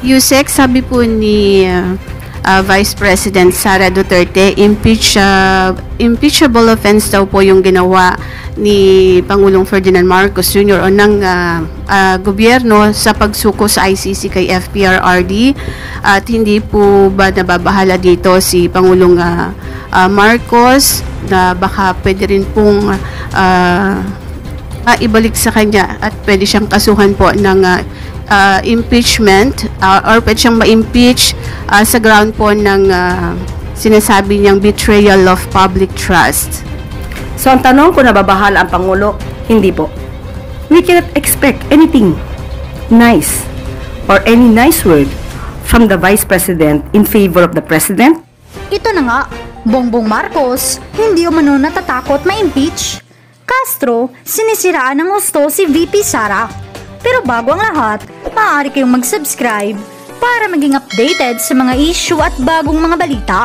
Yusek, sabi po ni Vice President Sara Duterte, impeachable offense daw po yung ginawa ni Pangulong Ferdinand Marcos Jr. o ng gobyerno sa pagsuko sa ICC kay FPRRD, at hindi po ba nababahala dito si Pangulong Marcos na baka pwede rin pong ibalik sa kanya at pwede siyang kasuhan po ng impeachment or pwede siyang ma-impeach sa ground po ng sinasabi niyang betrayal of public trust. So ang tanong kung nababahala ang Pangulo, hindi po. We cannot expect anything nice or any nice word from the Vice President in favor of the President. Ito na nga, Bongbong Marcos, hindi umano natatakot ma-impeach. Castro, sinisiraan ng husto si VP Sara. Pero bago ang lahat, maaari kayong mag-subscribe para maging updated sa mga issue at bagong mga balita.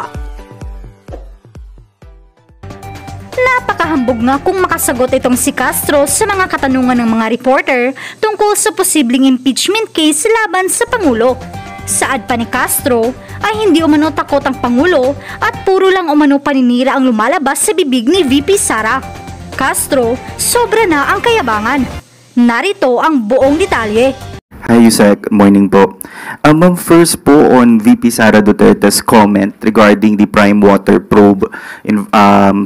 Napakahambog nga kung makasagot itong si Castro sa mga katanungan ng mga reporter tungkol sa posibleng impeachment case laban sa Pangulo. Saad pa ni Castro ay hindi umano takot ang Pangulo at puro lang umano paninira ang lumalabas sa bibig ni VP Sara. Castro, sobra na ang kayabangan. Narito ang buong detalye. Hi Yusek, morning po. Ma'am, first po on VP Sara Duterte's comment regarding the Prime Water probe.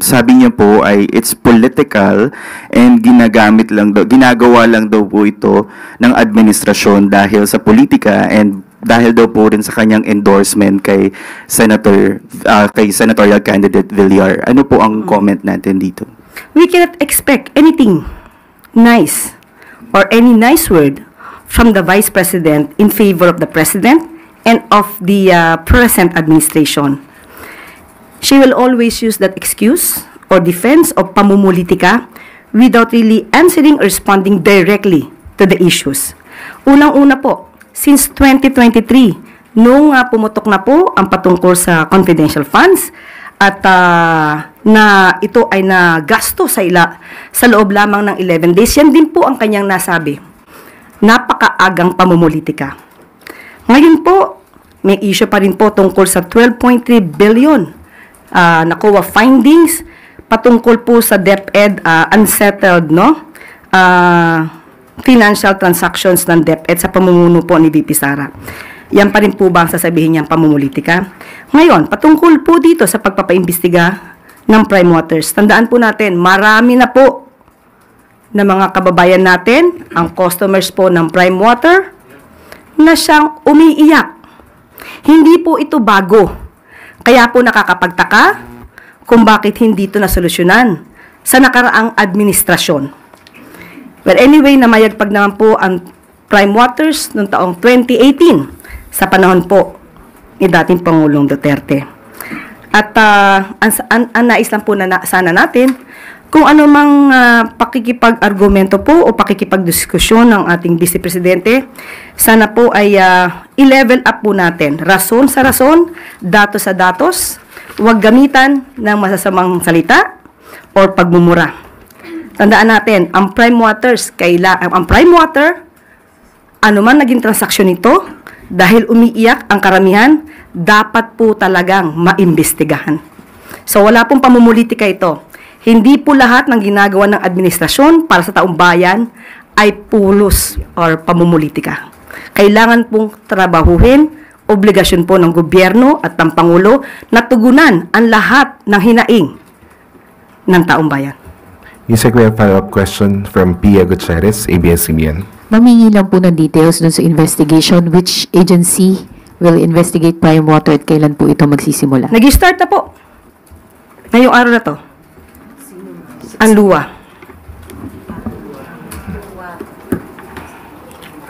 Sabi niya po ay it's political and ginagawa lang daw po ito ng administrasyon dahil sa politika and dahil daw po rin sa kanyang endorsement kay senatorial candidate Villar. Ano po ang comment natin dito? We cannot expect anything nice or any nice word from the Vice President in favor of the President and of the present administration. She will always use that excuse or defense of pamumulitika without really answering or responding directly to the issues. Unang-una po, since 2023, nung pumutok na po ang patungkol sa confidential funds at na ito ay nagasto sa loob lamang ng 11 days, yan din po ang kanyang nasabi. Napakaagang pamumulitika. Ngayon po, may issue pa rin po tungkol sa 12.3 billion NACOA findings patungkol po sa DepEd unsettled financial transactions ng DepEd sa pamumuno po ni VP Sara. Yan pa rin po ba ang sasabihin niyang pamumulitika? Ngayon, patungkol po dito sa pagpapaimbestiga ng Prime Waters, tandaan po natin, marami na po na mga kababayan natin, ang customers po ng Prime Water, na siyang umiiyak. Hindi po ito bago. Kaya po nakakapagtaka kung bakit hindi ito nasolusyonan sa nakaraang administrasyon. Well, anyway, namayagpag naman po ang Prime Waters noong taong 2018 sa panahon po ni dating Pangulong Duterte. At ang nais lang po na sana natin, kung ano mang pakikipag-argumento po o pakikipag-diskusyon ng ating Vice Presidente, sana po ay i-level up po natin. Rason sa rason, datos sa datos, huwag gamitan ng masasamang salita o pagmumura. Tandaan natin, ang Prime Water, ano man naging transaksyon nito, dahil umiiyak ang karamihan, dapat po talagang maimbestigahan. So wala pong pamumulitika ito. Hindi po lahat ng ginagawa ng administrasyon para sa taong bayan ay pulos or pamumulitika. Kailangan pong trabahuhin, obligasyon po ng gobyerno at ng Pangulo na tugunan ang lahat ng hinaing ng taong bayan. Yusek, we have a follow-up question from Pia Gutierrez, ABS-CBN. Mamingi lang po ng details dun sa investigation. Which agency will investigate Prime Water at kailan po ito magsisimula? Nag-start na po. Ngayong araw na to. Ang luwa.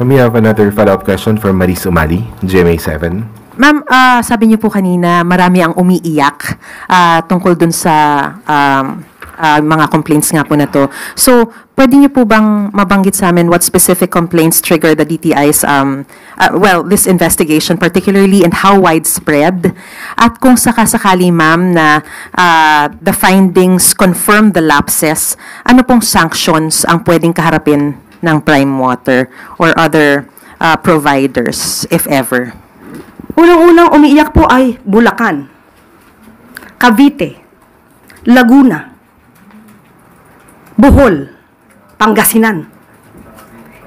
We have another follow-up question from Maris Umali, GMA7. Ma'am, sabi niyo po kanina, marami ang umiiyak tungkol dun sa mga complaints nga po na to. So, pwede niyo po bang mabanggit sa amin what specific complaints trigger the DTI's, this investigation particularly, and how widespread? At kung sakasakali, ma'am, na the findings confirm the lapses, ano pong sanctions ang pwedeng kaharapin ng Prime Water or other providers, if ever? Unang-unang umiiyak po ay Bulacan, Cavite, Laguna, Bohol, Pangasinan.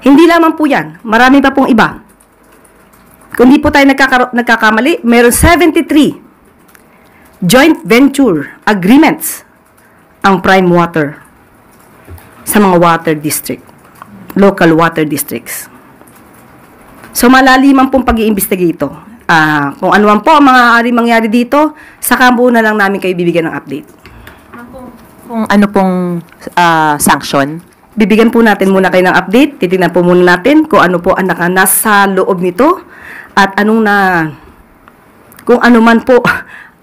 Hindi lamang po yan, marami pa pong iba. Kung di po tayo nagkakamali, meron 73 joint venture agreements ang Prime Water sa mga water district, local water districts. So malaliman pong pag-iimbestiga ito. Kung ano man po ang maaari mangyari dito, saka muna lang namin kayo bibigyan ng update. Kung ano pong sanction? Bibigyan po natin muna kayo ng update. Titignan po muna natin kung ano po ang nasa loob nito at kung ano man po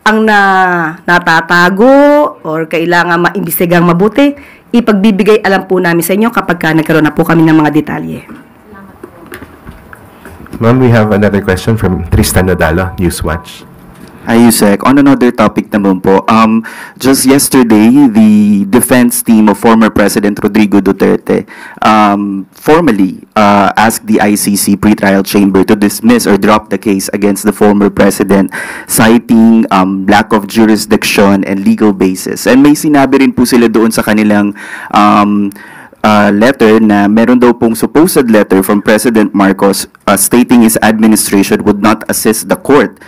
ang natatago or kailangan maimbestigang mabuti, ipagbibigay alam po namin sa inyo kapag nagkaroon na po kami ng mga detalye. Ma'am, we have another question from Tristan Nodalo, Newswatch. Hi, Yusek. On another topic naman po, just yesterday, the defense team of former President Rodrigo Duterte formally asked the ICC pretrial chamber to dismiss or drop the case against the former president, citing lack of jurisdiction and legal basis. And may sinabi rin po sila doon sa kanilang letter na meron daw pong supposed letter from President Marcos stating his administration would not assist the court.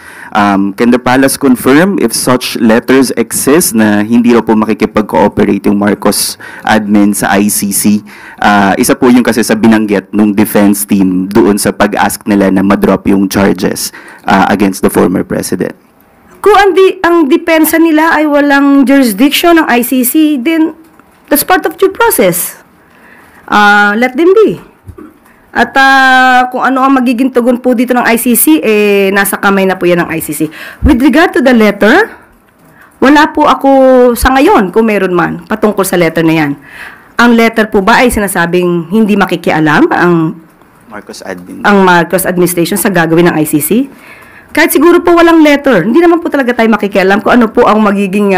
Can the palace confirm if such letters exist na hindi raw po makikipag-cooperate yung Marcos admin sa ICC? Isa po yung kasi sa binanggit nung defense team doon sa pag-ask nila na madrop yung charges against the former president. Kung ang depensa nila ay walang jurisdiction ng ICC, then that's part of due process. Let them be. At kung ano ang magiging tugon po dito ng ICC, nasa kamay na po yan ng ICC. With regard to the letter, wala po ako sa ngayon, kung meron man, patungkol sa letter na yan. Ang letter po ba ay sinasabing hindi makikialam ang Marcos administration sa gagawin ng ICC? Kahit siguro po walang letter, hindi naman po talaga tayo makikialam kung ano po ang magiging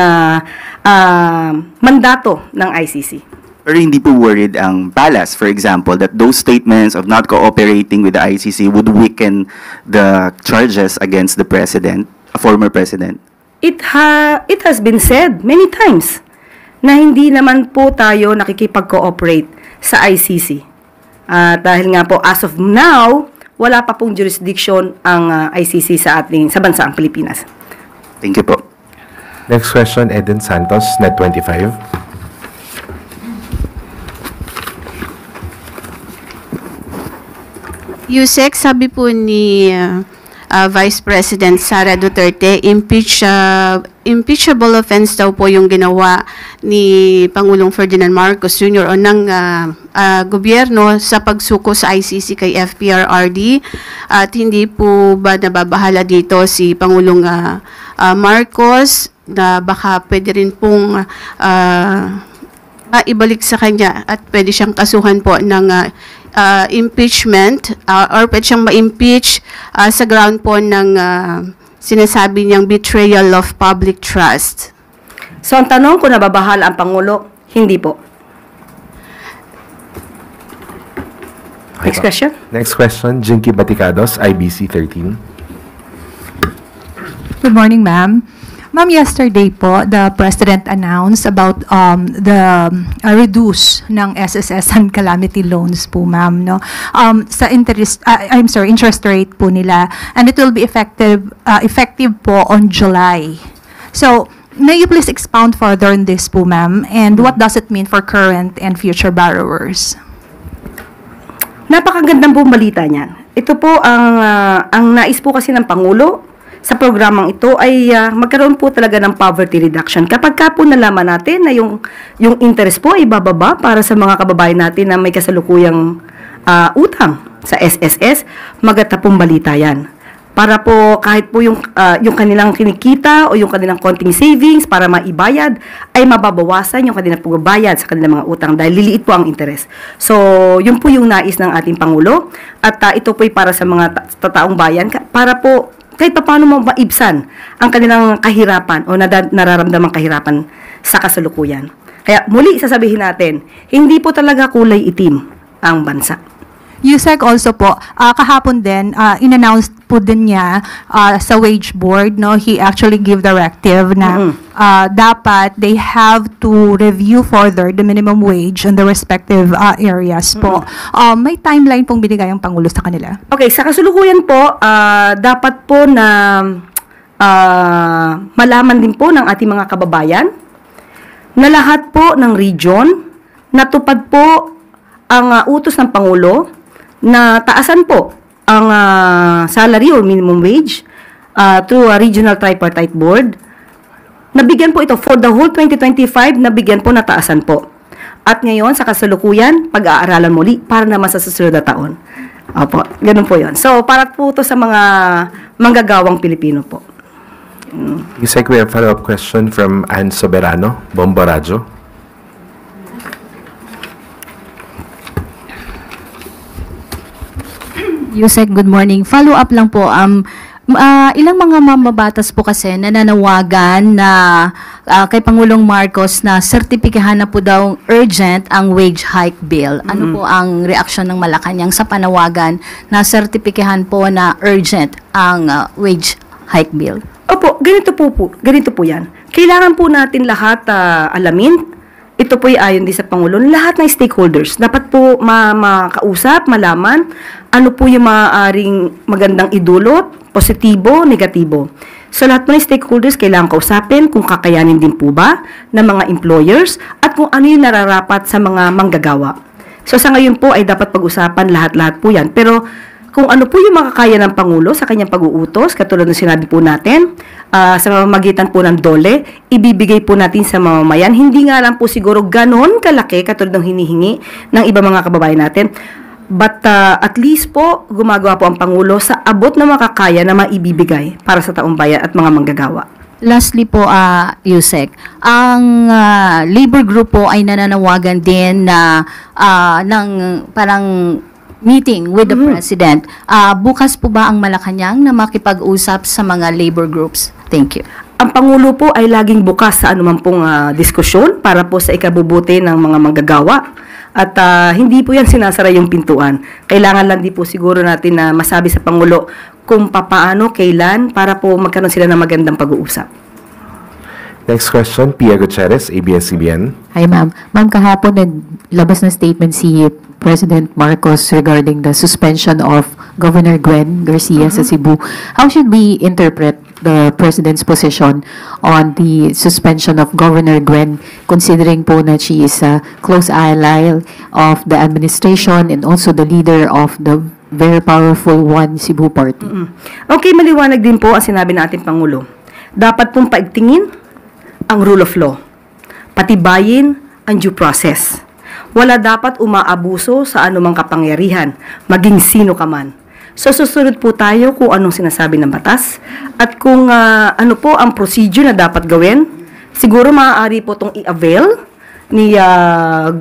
mandato ng ICC. Pero hindi po worried ang palace, for example, that those statements of not cooperating with the ICC would weaken the charges against the president, a former president? It has been said many times na hindi naman po tayo nakikipag-cooperate sa ICC. Dahil nga po, as of now, wala pa pong jurisdiction ang ICC sa bansaang Pilipinas. Thank you po. Next question, Eden Santos, Net25. Yusek, sabi po ni Vice President Sara Duterte, impeachable offense daw po yung ginawa ni Pangulong Ferdinand Marcos Jr. o ng gobyerno sa pagsuko sa ICC kay FPRRD, at hindi po ba nababahala dito si Pangulong Marcos na baka pwede rin pong ibalik sa kanya at pwede siyang kasuhan po ng impeachment or pwede siyang ma-impeach sa ground po ng sinasabi niyang betrayal of public trust. So ang tanong kung nababahala ang Pangulo, hindi po. Next question. Next question, Jinky Baticados, IBC 13. Good morning, ma'am. Ma'am, yesterday po, the President announced about the reduce ng SSS and calamity loans po, ma'am, no? Sa interest rate po nila, and it will be effective po on July. So, may you please expound further on this po, ma'am, and what does it mean for current and future borrowers? Napakagandang pong balita niyan. Ito po ang nais po kasi ng Pangulo sa programang ito ay magkaroon po talaga ng poverty reduction. Kapag ka po nalaman natin na yung interest po ay bababa para sa mga kababayan natin na may kasalukuyang utang sa SSS, maganda pong balita yan. Para po kahit po yung kanilang kinikita o yung kanilang konting savings para maibayad, ay mababawasan yung kanilang pagbabayad sa kanilang mga utang dahil liliit po ang interest. So, yun po yung nais ng ating Pangulo at ito po ay para sa mga taong bayan para po kahit pa paano mo maibsan ang kanilang kahirapan o nararamdamang kahirapan sa kasalukuyan. Kaya muli sasabihin natin, hindi po talaga kulay itim ang bansa. USEC also po, kahapon din, in-announce po din niya sa wage board, no, he actually gave directive na dapat they have to review further the minimum wage in the respective areas po. May timeline pong binigay ang Pangulo sa kanila. Okay, sa kasulukuyan po, dapat po na malaman din po ng ating mga kababayan na lahat po ng region natupad po ang utos ng Pangulo na taasan po ang salary or minimum wage through a regional tripartite board. Nabigyan po ito for the whole 2025, nabigyan po na taasan po. At ngayon, sa kasalukuyan, pag-aaralan muli para naman sa susunod na taon. Opo, ganun po yun. So, para po ito sa mga manggagawang Pilipino po. Yusek, we have a follow-up question from Ann Soberano, Bomba Radyo. Yusek, good morning. Follow-up lang po. Ilang mga mamabatas po kasi nananawagan na kay Pangulong Marcos na sertipikahan na po daw urgent ang wage hike bill. Ano po ang reaksyon ng Malacanang sa panawagan na sertipikahan po na urgent ang wage hike bill? Opo, ganito po yan. Kailangan po natin lahat alamin. Ito po ay ayon din sa Pangulo. Lahat ng stakeholders dapat po makausap, malaman ano po yung maaaring magandang idulot, positibo, negatibo. So lahat po ng stakeholders kailangan kausapin kung kakayanin din po ba ng mga employers at kung ano yung nararapat sa mga manggagawa. So sa ngayon po ay dapat pag-usapan lahat-lahat po yan. Pero kung ano po yung makakaya ng Pangulo sa kanyang pag-uutos, katulad ng sinabi po natin, sa mamamagitan po ng DOLE, ibibigay po natin sa mamamayan. Hindi nga lang po siguro ganon kalaki katulad ng hinihingi ng iba mga kababayan natin. But at least po, gumagawa po ang Pangulo sa abot na makakaya na maibibigay para sa taong bayan at mga manggagawa. Lastly po, Yusek, ang labor group po ay nananawagan din na ng parang meeting with the President. Bukas po ba ang Malacanang na makipag-usap sa mga labor groups? Thank you. Ang Pangulo po ay laging bukas sa anuman pong diskusyon para po sa ikabubuti ng mga manggagawa. At hindi po yan sinasara yung pintuan. Kailangan lang di po siguro natin na masabi sa Pangulo kung papaano, kailan, para po magkaroon sila ng magandang pag-uusap. Next question, Pia Gutierrez, ABS-CBN. Hi, ma'am. Ma'am, kahapon naglabas na statement si President Marcos regarding the suspension of Governor Gwen Garcia sa Cebu. How should we interpret the President's position on the suspension of Governor Gwen, considering po na she is a close ally of the administration and also the leader of the very powerful One Cebu Party? Okay, maliwanag din po ang sinabi ng ating Pangulo. Dapat pong paigtingin ang rule of law. Patibayin ang due process. Wala dapat umaabuso sa anumang kapangyarihan, maging sino ka man. So, susunod po tayo kung anong sinasabi ng batas at kung ano po ang procedure na dapat gawin. Siguro maaari po itong i-avail ni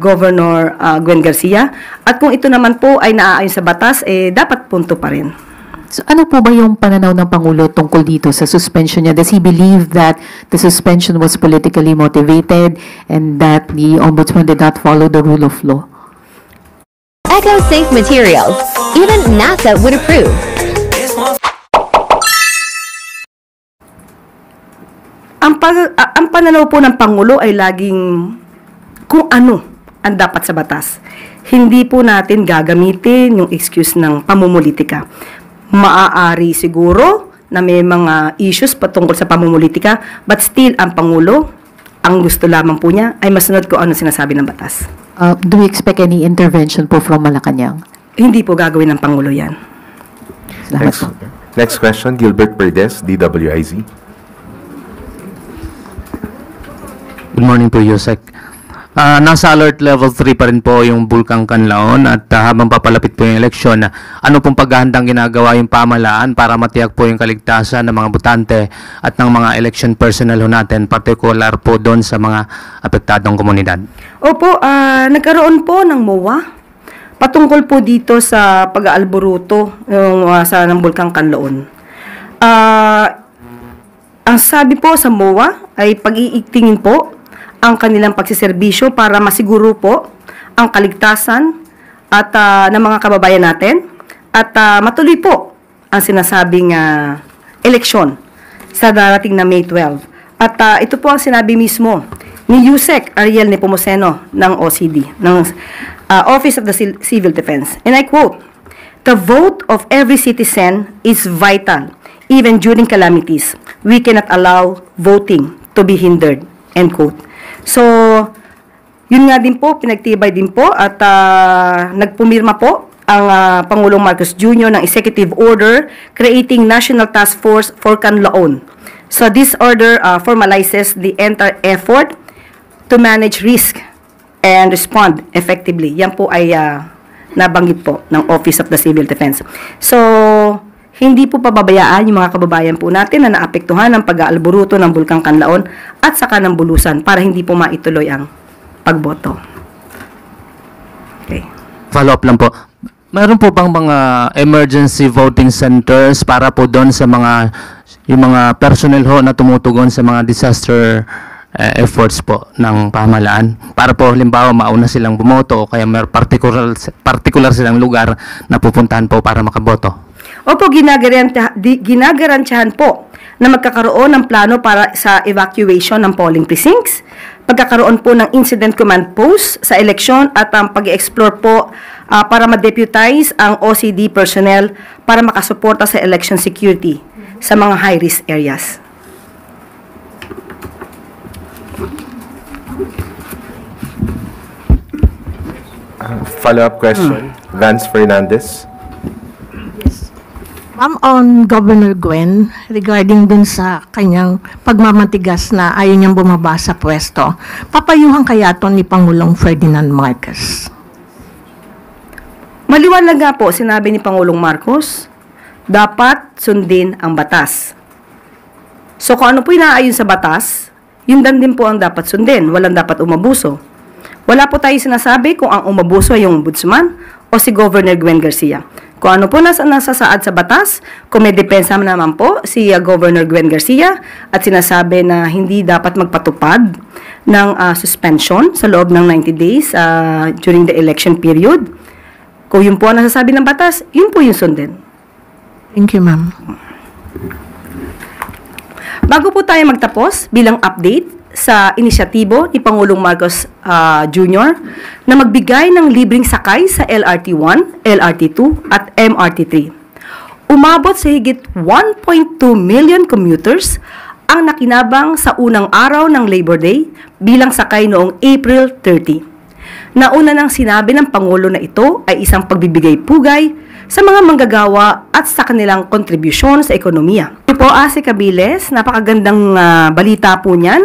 Governor Gwen Garcia. At kung ito naman po ay naaayon sa batas, dapat punto pa rin. So, ano po ba yung pananaw ng Pangulo tungkol dito sa suspension niya? Does he believe that the suspension was politically motivated and that the Ombudsman did not follow the rule of law? Eco-safe materials. Even NASA would approve. Ang pananaw po ng Pangulo ay laging kung ano ang dapat sa batas. Hindi po natin gagamitin yung excuse ng pamumulitika. Maaari siguro na may mga issues patungkol sa pamumulitika, but still ang Pangulo, ang gusto lamang po niya ay masunod kung ano sinasabi ng batas. Do we expect any intervention po from Malacanang? Hindi po gagawin ng Pangulo yan. Next question, Gilbert Perdes, DWIZ. Good morning po, Yusek. Nasa alert level 3 pa rin po yung Bulkang Kanlaon at habang papalapit po yung eleksyon, ano pong paghahandang ginagawa yung pamahalaan para matiyak po yung kaligtasan ng mga botante at ng mga election personnel ho natin, particular po doon sa mga apektadong komunidad? Opo, nagkaroon po ng MOA patungkol po dito sa pag-aalboruto sa ng Bulkang Kanlaon. Ang sabi po sa MOA ay pag-iigtingin po ang kanilang pagsiservisyo para masiguro po ang kaligtasan at ng mga kababayan natin at matuloy po ang sinasabing eleksyon sa darating na May 12. At ito po ang sinabi mismo ni Yusek Ariel Nepomuceno ng OCD, ng Office of the Civil Defense. And I quote, "The vote of every citizen is vital, even during calamities. We cannot allow voting to be hindered." End quote. So, yun nga din po, pinagtibay din po at nagpumirma po ang Pangulong Marcos Jr. ng Executive Order creating National Task Force for Canlaon. So, this order formalizes the entire effort to manage risk and respond effectively. Yan po ay nabanggit po ng Office of the Civil Defense. So, hindi po pababayaan yung mga kababayan po natin na naapektuhan ng pag-aalboruto ng Bulkang Canlaon at saka ng Bulusan para hindi po maituloy ang pagboto. Okay. Follow up lang po. Meron po bang mga emergency voting centers para po doon sa yung mga personnel ho na tumutugon sa mga disaster efforts po ng pamahalaan? Para po halimbawa mauna silang bumoto o kaya may particular silang lugar na pupuntahan po para makaboto? Opo, ginagarantiyahan po na magkakaroon ng plano para sa evacuation ng polling precincts, pagkakaroon po ng incident command post sa eleksyon at ang pag-explore po para ma-deputize ang OCD personnel para makasuporta sa election security sa mga high-risk areas. Follow-up question, Vance Fernandez. Ma'am, on Governor Gwen, regarding dun sa kanyang pagmamatigas na ayaw niyang bumaba sa pwesto, papayuhan kaya to ni Pangulong Ferdinand Marcos? Maliwanag nga po, sinabi ni Pangulong Marcos, dapat sundin ang batas. So kung ano po inaayon sa batas, yun din po ang dapat sundin, walang dapat umabuso. Wala po tayo sinasabi kung ang umabuso ay yung ombudsman o si Governor Gwen Garcia. Kung ano po nasasaad sa batas, kung may depensa naman po si Governor Gwen Garcia at sinasabi na hindi dapat magpatupad ng suspension sa loob ng 90 days during the election period. Kung yun po ang nasasabi ng batas, yun po yung sundin. Thank you, ma'am. Bago po tayo magtapos, bilang update sa inisyatibo ni Pangulong Marcos Jr. na magbigay ng libreng sakay sa LRT1, LRT2 at MRT3. Umabot sa higit 1.2 million commuters ang nakinabang sa unang araw ng Labor Day bilang sakay noong April 30. Nauna nang sinabi ng Pangulo na ito ay isang pagbibigay pugay sa mga manggagawa at sa kanilang kontribusyon sa ekonomiya. Ito po, Ase Cabiles, napakagandang balita po niyan.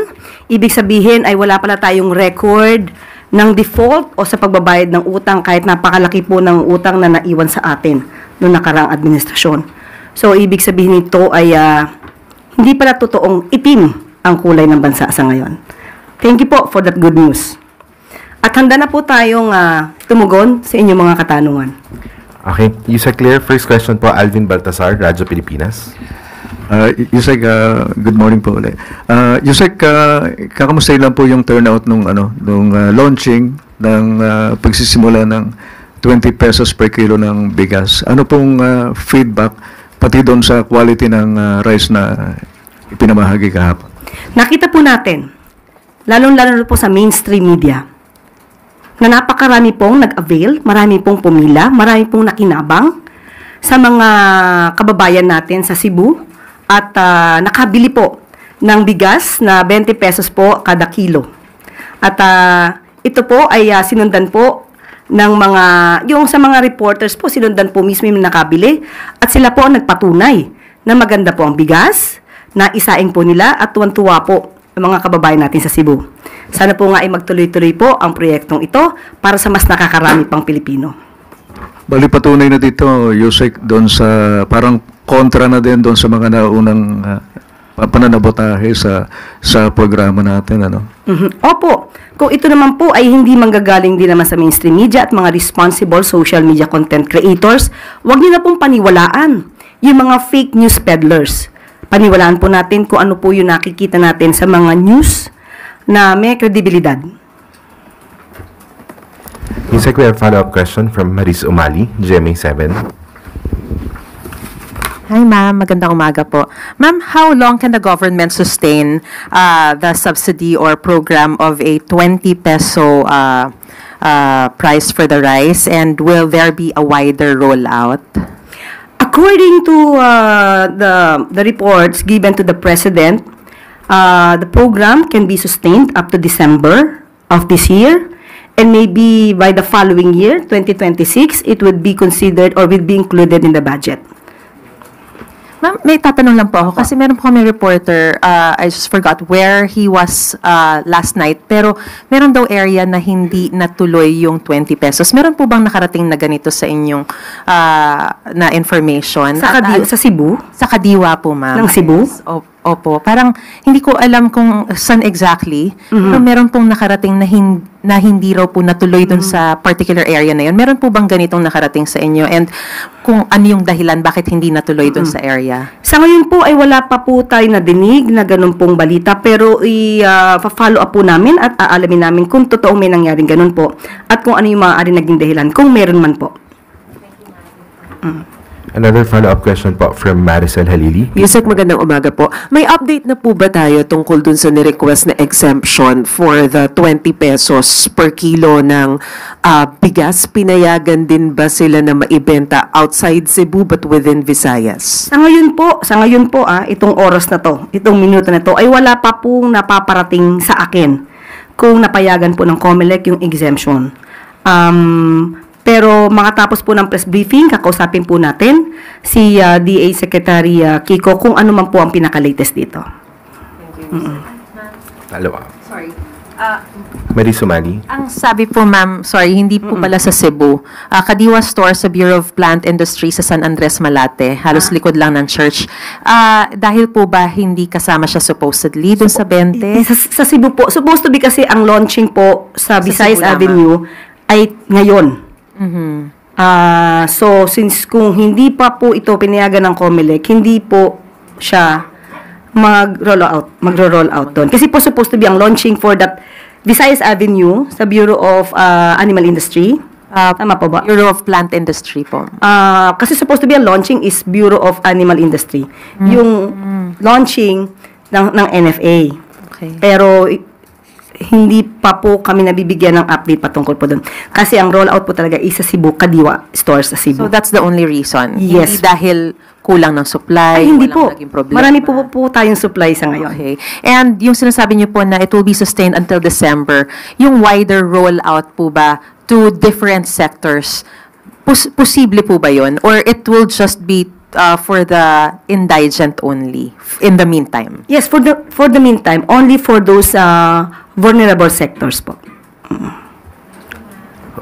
Ibig sabihin ay wala pala tayong record ng default o sa pagbabayad ng utang kahit napakalaki po ng utang na naiwan sa atin noong nakaraang administrasyon. So, ibig sabihin nito ay hindi pala totoong itim ang kulay ng bansa sa ngayon. Thank you po for that good news. At handa na po tayong tumugon sa inyong mga katanungan. Okay, Yusek Clear, first question po, Alvin Baltasar, Radyo Pilipinas. Yusek, good morning po ulit. Yusek, kakamustahin lang po yung turnout nung launching ng pagsisimula ng 20 pesos per kilo ng bigas. Ano pong feedback pati doon sa quality ng rice na ipinamahagi kahapon? Nakita po natin, lalong-lalo po sa mainstream media, na napakarami pong nag-avail, marami pong pumila, marami pong nakinabang sa mga kababayan natin sa Cebu at nakabili po ng bigas na 20 pesos po kada kilo. At ito po ay sinundan po ng yung sa mga reporters po, sinundan po mismo yung nakabili at sila po ang nagpatunay na maganda po ang bigas, na isaing po nila at tuwan-tuwa po ang mga kababayan natin sa Cebu. Sana po nga ay magtuloy-tuloy po ang proyektong ito para sa mas nakakarami pang Pilipino. Bali patunay na dito, Yusek, doon sa parang kontra na din doon sa mga naunang pananabotahe sa programa natin, ano? Opo. Kung ito naman po ay hindi manggagaling din naman sa mainstream media at mga responsible social media content creators, huwag niyo na pong paniwalaan yung mga fake news peddlers. Paniwalaan po natin kung ano po yung nakikita natin sa mga news na may kredibilidad. Yusek, we have a follow-up question from Maris Umali, GMA7. Hi ma'am, magandang umaga po. Ma'am, how long can the government sustain the subsidy or program of a 20 peso price for the rice, and will there be a wider rollout? According to the reports given to the President, the program can be sustained up to December of this year, and maybe by the following year, 2026, it would be considered or would be included in the budget. Ma'am, may tatanong lang po ako kasi meron po kami reporter, I just forgot where he was last night, pero meron daw area na hindi natuloy yung 20 pesos. Meron po bang nakarating na ganito sa inyong na information? Sa Cebu? Sa Kadiwa po, ma'am. Ng Cebu? Yes, opo. Parang hindi ko alam kung saan exactly, pero meron pong nakarating na hindi raw po natuloy dun sa particular area na yun. Meron po bang ganitong nakarating sa inyo? And kung ano yung dahilan, bakit hindi natuloy dun sa area? Sa ngayon po ay wala pa po tayo nadinig na ganun pong balita, pero i-follow up po namin at aalamin namin kung totoo may nangyaring ganun po at kung ano yung maaari naging dahilan, kung meron man po. Another follow-up question po from Maricel Halili. Yusek, magandang umaga po. May update na po ba tayo tungkol dun sa ni-request na exemption for the 20 pesos per kilo ng bigas? Pinayagan din ba sila na maibenta outside Cebu but within Visayas? Sa ngayon po, itong oras na to, itong minuto na to, ay wala pa pong napaparating sa akin kung napayagan po ng COMELEC yung exemption. Pero makatapos po ng press briefing, kakausapin po natin si DA Secretary Kiko kung ano man po ang pinaka-latest dito. Follow-up. Sorry. Maris Umali. Ang sabi po, ma'am, sorry, hindi po pala sa Cebu. Kadiwa Store sa Bureau of Plant Industry sa San Andres, Malate. Halos likod lang ng church. Dahil po ba hindi kasama siya supposedly dun sa 20? Sa Cebu po. Supposed to be kasi ang launching po sa Visayas Avenue ay ngayon. So, since kung hindi pa po ito pinayagan ng COMELEC, hindi po siya magro-roll out doon. Kasi po supposed to be ang launching for that Visayas Avenue sa Bureau of Animal Industry. Tama po ba? Bureau of Plant Industry po. Kasi supposed to be ang launching is Bureau of Animal Industry. Yung launching ng NFA. Okay. Pero hindi pa po kami nabibigyan ng update patungkol po doon. Kasi ang rollout po talaga is sa Cebu, Kadiwa Store sa Cebu. So that's the only reason? Yes. Hindi dahil kulang ng supply? Ay, hindi po. Naging problema? Marami po tayong supply sa ngayon. Okay. And yung sinasabi niyo po na it will be sustained until December, yung wider rollout po ba to different sectors, posible po ba yun? Or it will just be for the indigent only in the meantime? Yes, for the meantime, only for those vulnerable sectors po.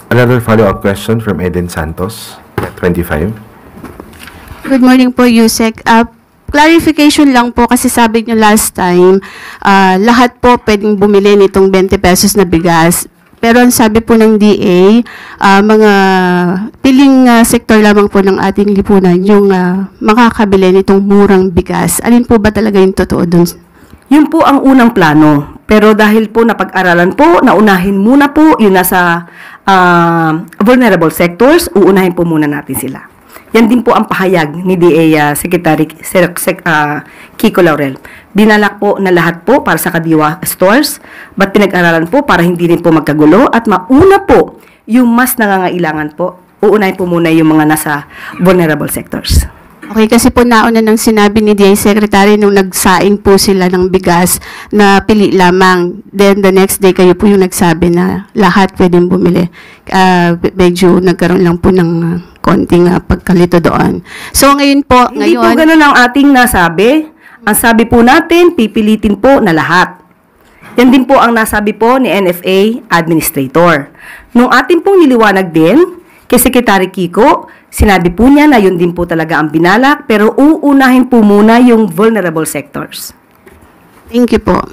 Another follow-up question from Eden Santos, 25. Good morning po, Yusek. Clarification lang po kasi sabi niyo last time, lahat po pwedeng bumili nitong 20 pesos na bigas. Pero ang sabi po ng DA, mga piling sektor lamang po ng ating lipunan yung makakabili nitong murang bigas. Alin po ba talaga yung totoo dun? Yun po ang unang plano. Pero dahil po napag-aralan po, naunahin muna po yung nasa vulnerable sectors, uunahin po muna natin sila. Yan din po ang pahayag ni DA Secretary Kiko Laurel. Binalak po na lahat po para sa Kadiwa stores, but pinag-aralan po para hindi rin po magkagulo at mauna po yung mas nangangailangan po. Uunahin po muna yung mga nasa vulnerable sectors. Okay, kasi po nauna nang sinabi ni DA Secretary nung nagsaing po sila ng bigas na pili lamang. Then the next day kayo po yung nagsabi na lahat pwedeng bumili. Medyo nagkaroon lang po ng konting pagkalito doon. So ngayon po, Hindi po ganun ang ating nasabi. Ang sabi po natin, pipilitin po na lahat. Yan din po ang nasabi po ni NFA Administrator. Nung ating pong niliwanag din kay Secretary Kiko, sinabi po niya na yun din po talaga ang binalak, pero uunahin po muna yung vulnerable sectors. Thank you po.